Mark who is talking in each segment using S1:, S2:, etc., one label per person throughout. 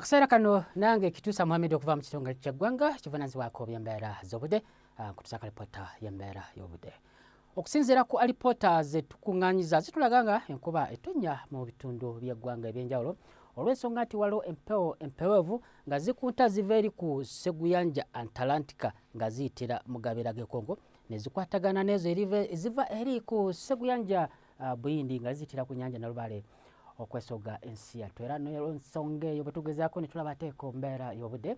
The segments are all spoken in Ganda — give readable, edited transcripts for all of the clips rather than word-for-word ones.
S1: Akaseera kano nange kituusa Mohamed okuva mu kitongole ky'eggwanga kivunaanyizibwako by'embeera z'obudde kutuusa alipoota y'embeera y'obudde. Okusinziira ku alipoota ze tukuŋŋaanyiza zitulaga nga enkuba etonnya mu bitundu by'eggwanga eby'enjawulo olw'ensonga nti waliwo empewo empeweevu nga zikunta ziva eri ku Seguyanja Antalantika nga ziyitira mu gabira g'e Congo ne zikwatagana n'ezo eziva eri ku Seguyanja Buyindi nga ziyitira ku nnyanja Nalubaale okwesoga ensi yattu. Era n'ensonga eyo bwe tugezaako ne tulaba ate ku mbeera y'obudde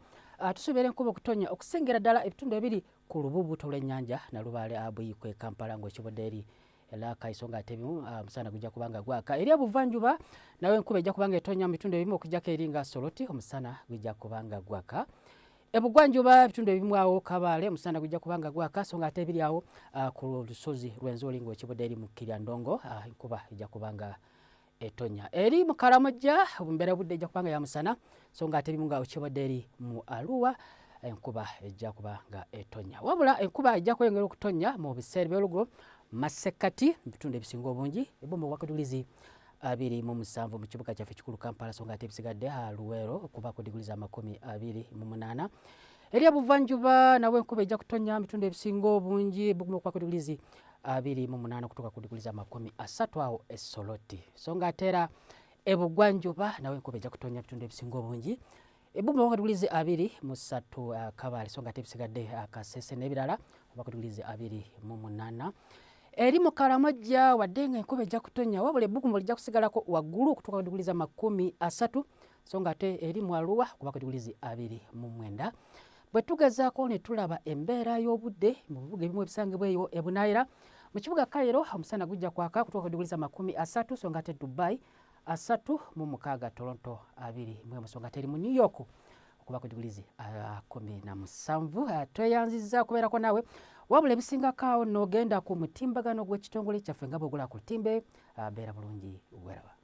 S1: tusuubira enkuba okutonnya okusengera ddala ebitundu ebiri ku lubuubuuto lw'ennyanja Nalubaale Buyikwe e Kampala ng'ekibudde eri Elaka isonga ate ebimu omusana gujja kubanga gwaka. Eri ebuvanjuba nawe enkuba ejja kubanga etonnya mu bitundu ebimu okujjako eri nga Soroti omusana gujja kubanga gwaka. Ebugwanjuba ebitundu ebimu awo Kabaale omusana gujja kubanga gwaka so nga ate ebiri awo ku lusozi lw'Enzoli ng'ekibudde eri mu Kiryandongo enkuba ejja kubanga etonya. Eri mu Karamojja embeera y'obudde ejja kubanga ya musana so nga ate ebimu nga ekibudde eri mu Arua enkuba ejja kubanga etonya. Wabula enkuba ejja kweyongera okutonya mu biseera by'oluggulo Masekati bitundu ebisinga obungi ebomba wakadulizi 27 mu kibuga kyaffe kikulu Kampala so nga ate ebisigadde Luweero okuba ku diguli za 28. Eri ebuvanjuba nawe enkuba ejja kutonya bitundu ebisinga obungi buguma okuba ku diguli 28 okutuuka ku diguli za 30 awo e Soroti. So nga ate era ebugwanjuba nawe enkuba ejja kutonya bitundu ebisinga obungi ebuguma okuba ku diguli 23 Kabaale so nga ate ebisigadde Kasese n'ebirala okuba ku diguli 28. Eri mu Karamojja wadde nga enkuba ejja kutonya wabula ebbugumu lijja kusigalako waggulu okutuuka ku diguli za 30 so nga ate eri mu Arua okuba ku diguli 29. Bwe tugezaako ne tulaba embeera y'obudde mu bibuga ebimu ebisangibwa eyo e Bunaayira mu kibuga Cairo omusana gujja kwaka kutuuka ku diguli za 30 so nga ate Dubai 36, Toronto 20 so nga ate eri mu New York okuba ku diguli 17. Tweyanzizza kubeerako naawe wabula ebisingakaawo n'ogenda ku mutimbagano gw'ekitongole kyaffe nga bw'ogula ku lutimbe beera bulungi weraba.